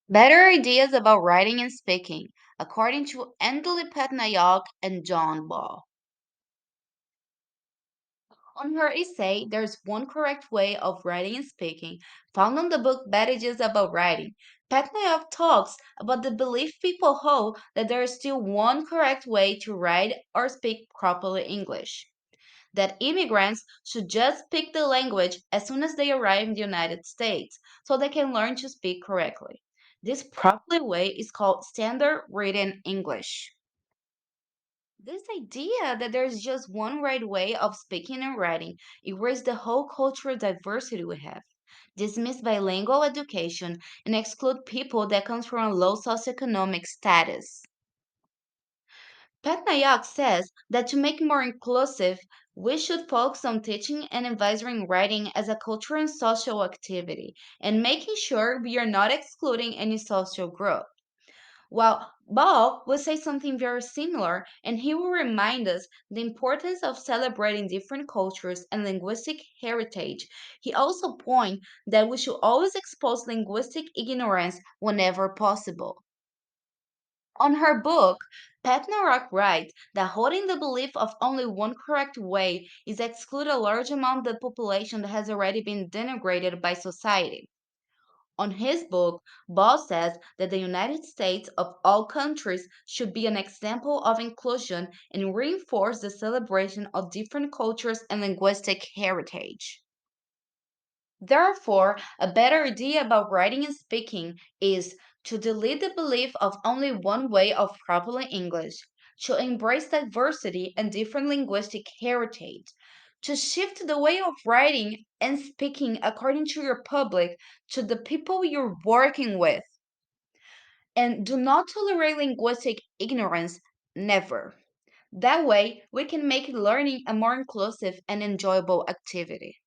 Better ideas about writing and speaking, according to Andali Patnaik and John Ball. On her essay, There's One Correct Way of Writing and Speaking, found on the book Badages About Writing, Patnaik talks about the belief people hold that there is still one correct way to write or speak properly English. That immigrants should just speak the language as soon as they arrive in the United States so they can learn to speak correctly. This proper way is called standard written English. This idea that there's just one right way of speaking and writing erases the whole cultural diversity we have, dismiss bilingual education, and exclude people that come from a low socioeconomic status. Patnaik says that to make it more inclusive, we should focus on teaching and advising writing as a cultural and social activity, and making sure we are not excluding any social group. Well, Ball will say something very similar, and he will remind us the importance of celebrating different cultures and linguistic heritage. He also points that we should always expose linguistic ignorance whenever possible. On her book, Patnarak writes that holding the belief of only one correct way is exclude a large amount of the population that has already been denigrated by society. On his book, Ball says that the United States of all countries should be an example of inclusion and reinforce the celebration of different cultures and linguistic heritage. Therefore, a better idea about writing and speaking is to delete the belief of only one way of properly English, to embrace diversity and different linguistic heritage, to shift the way of writing and speaking according to your public to the people you're working with, and do not tolerate linguistic ignorance, never. That way, we can make learning a more inclusive and enjoyable activity.